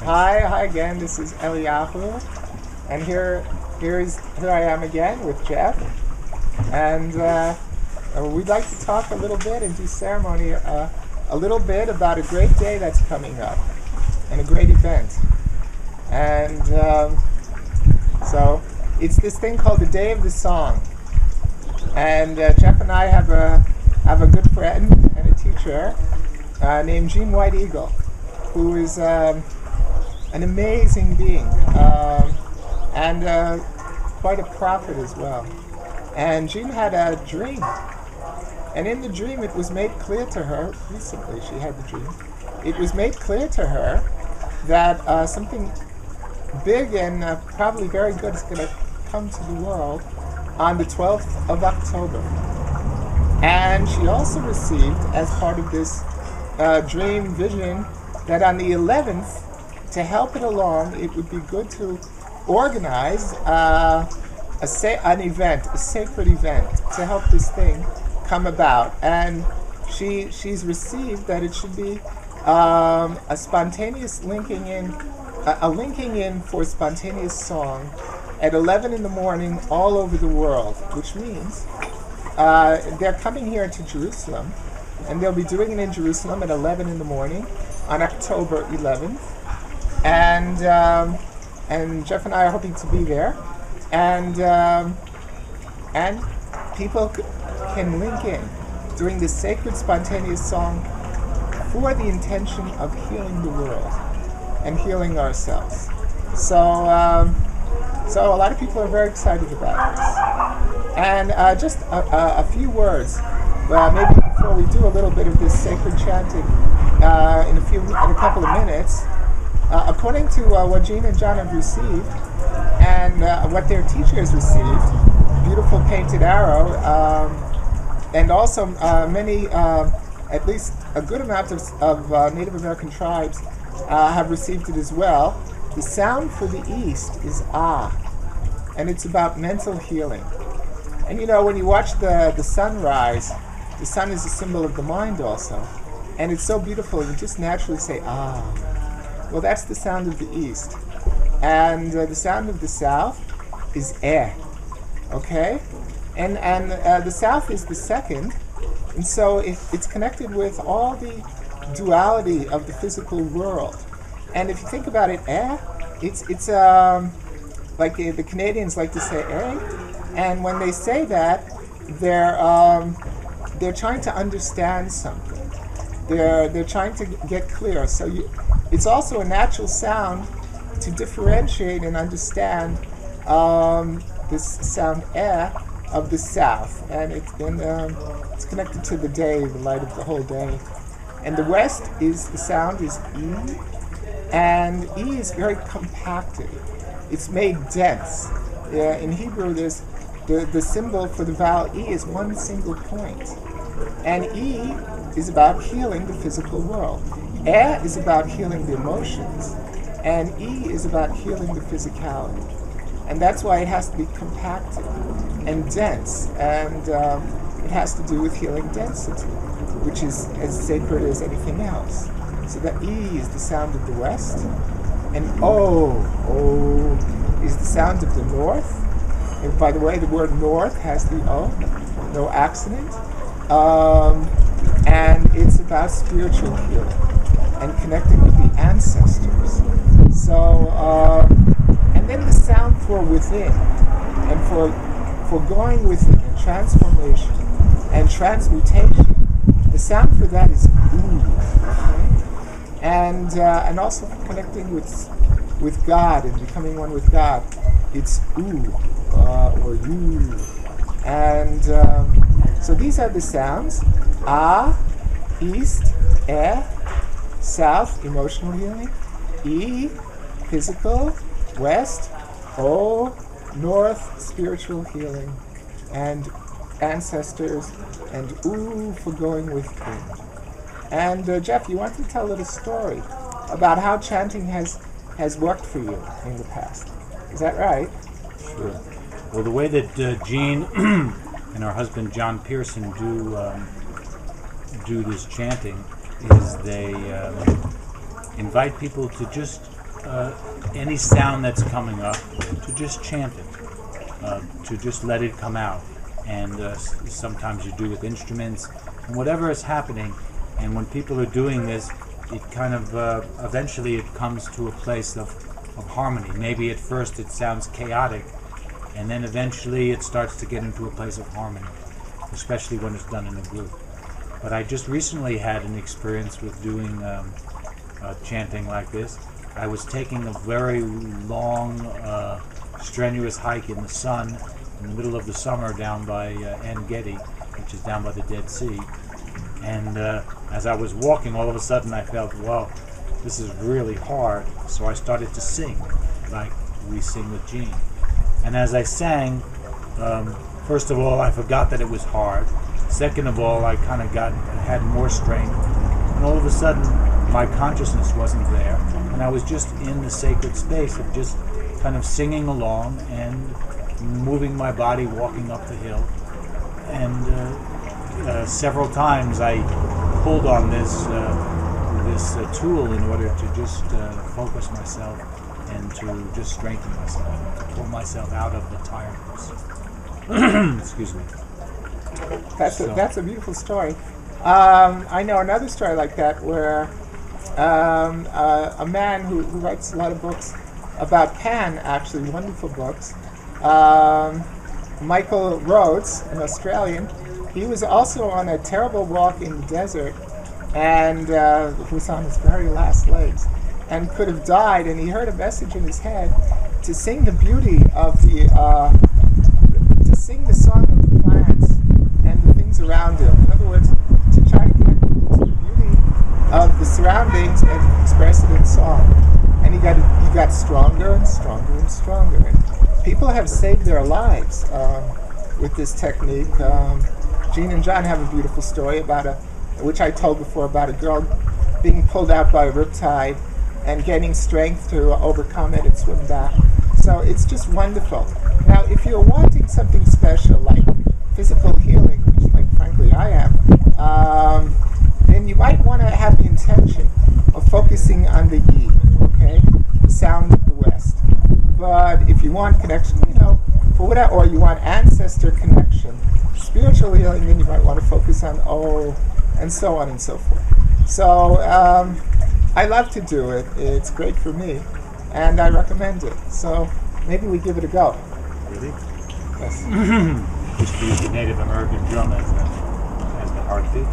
Hi again. This is Eliyahu, and here I am again with Jeff, and we'd like to talk a little bit and do ceremony a little bit about a great day that's coming up, and a great event, and so it's this thing called the Day of the Song, and Jeff and I have a good friend and a teacher named Jeanne White Eagle, who is an amazing being, and quite a prophet as well. And Jeanne had a dream, and in the dream it was made clear to her, recently she had the dream, it was made clear to her that something big and probably very good is going to come to the world on the 12th of October. And she also received, as part of this dream vision, that on the 11th, to help it along, it would be good to organize an event, a sacred event, to help this thing come about. And she's received that it should be a spontaneous linking in, a linking in for spontaneous song at 11 in the morning all over the world, which means they're coming here to Jerusalem, and they'll be doing it in Jerusalem at 11 in the morning on October 11th. And Jeff and I are hoping to be there, and people can link in during this sacred spontaneous song for the intention of healing the world and healing ourselves. So a lot of people are very excited about this. And just a few words, maybe before we do a little bit of this sacred chanting in a couple of minutes. According to what Jeanne and John have received, and what their teachers received, beautiful painted arrow, and also many, at least a good amount of Native American tribes have received it as well. The sound for the East is Ah, and it's about mental healing. And you know, when you watch the sun rise, the sun is a symbol of the mind also, and it's so beautiful, you just naturally say Ah. Well, that's the sound of the East. And the sound of the South is Eh. Okay? And the South is the second. And so it's connected with all the duality of the physical world. And if you think about it, Eh, it's like the Canadians like to say Eh. And when they say that, they're trying to understand something. They're trying to get clear. So it's also a natural sound to differentiate and understand this sound Eh of the South, and it's connected to the day, the light of the whole day. And the West the sound is E, and E is very compacted. It's made dense. In Hebrew, there's the symbol for the vowel E is one single point, and E is about healing the physical world. Eh is about healing the emotions, and E is about healing the physicality. And that's why it has to be compacted and dense, and it has to do with healing density, which is as sacred as anything else. So that E is the sound of the West, and O is the sound of the North. And by the way, the word North has the O, no accident. And it's about spiritual healing and connecting with the ancestors. So, and then the sound for within, and for going within, and transformation and transmutation. The sound for that is Ooh, okay? And also for connecting with God and becoming one with God, it's Ooh, or You. And so these are the sounds: Ah, East; Eh, South, emotional healing; E, physical; West; O, North, spiritual healing; and ancestors; and Oo for going within. And Jeff, you want to tell a little story about how chanting has worked for you in the past. Is that right? Sure. Well, the way that Jeanne and her husband John Pearson do this chanting is they invite people to just any sound that's coming up, to just chant it, to just let it come out. And sometimes you do with instruments, and whatever is happening. And when people are doing this, it kind of eventually it comes to a place of harmony. Maybe at first it sounds chaotic, and then eventually it starts to get into a place of harmony, especially when it's done in a group. But I just recently had an experience with doing chanting like this. I was taking a very long, strenuous hike in the sun in the middle of the summer down by En Gedi, which is down by the Dead Sea. And as I was walking, all of a sudden I felt, well, this is really hard. So I started to sing, like we sing with Jeanne. And as I sang, first of all, I forgot that it was hard. Second of all, I kind of had more strength. And all of a sudden, my consciousness wasn't there. And I was just in the sacred space of just kind of singing along and moving my body, walking up the hill. And several times I pulled on this tool in order to just focus myself and to just strengthen myself, to pull myself out of the tiredness. Excuse me. That's a beautiful story. I know another story like that where a man who writes a lot of books about Pan, actually wonderful books, Michael Rhodes, an Australian, he was also on a terrible walk in the desert and was on his very last legs and could have died, and he heard a message in his head to sing the beauty of the to sing the song of the plants and the things around him. In other words, to try to connect to the beauty of the surroundings and express it in song. And he got stronger and stronger and stronger. And people have saved their lives with this technique. Jeanne and John have a beautiful story which I told before, about a girl being pulled out by a riptide and getting strength to overcome it and swim back. So it's just wonderful. Now, if you're wanting something special like physical healing, which like frankly I am, then you might want to have the intention of focusing on the Yi, okay, the sound of the West. But if you want connection, for whatever, or you want ancestor connection, spiritual healing, then you might want to focus on O, and so on and so forth. So I love to do it. It's great for me, and I recommend it. So maybe we give it a go. Really? Yes. Just use the Native American drum as the heartbeat.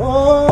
Oh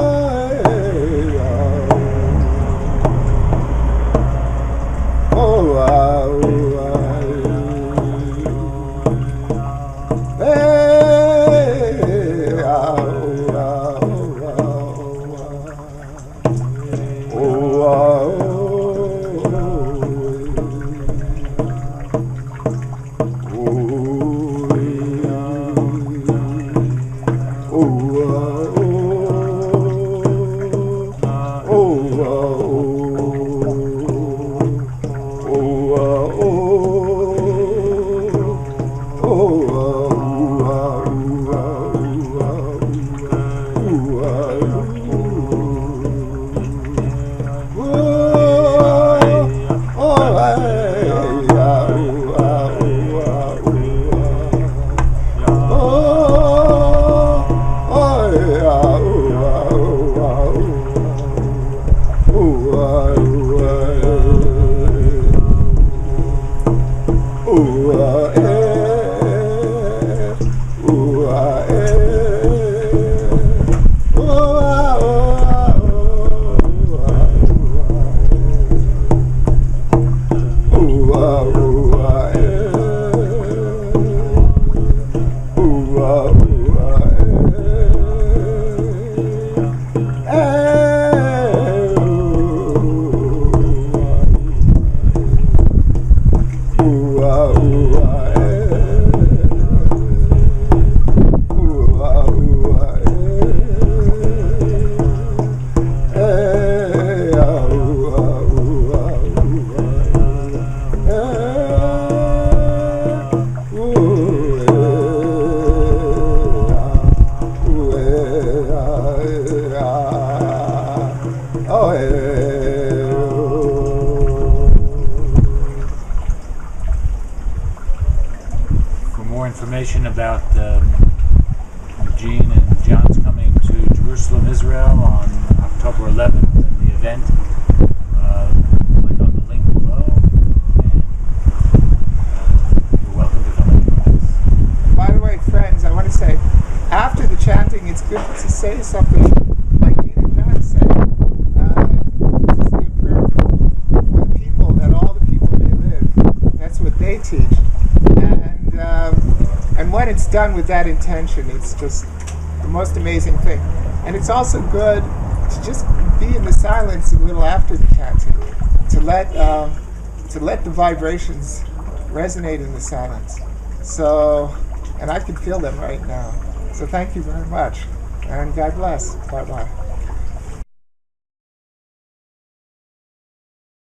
For more information about Jeanne and John's coming to Jerusalem, Israel on October 11th and the event, click on the link below and you're welcome to come and join us. By the way, friends, I want to say, after the chanting, it's good to say something like Jeanne and John say. To say a prayer for the people, that all the people may live. That's what they teach. And when it's done with that intention, it's just the most amazing thing. And it's also good to just be in the silence a little after the chanting, to let the vibrations resonate in the silence. So, and I can feel them right now. So thank you very much, and God bless. Bye-bye.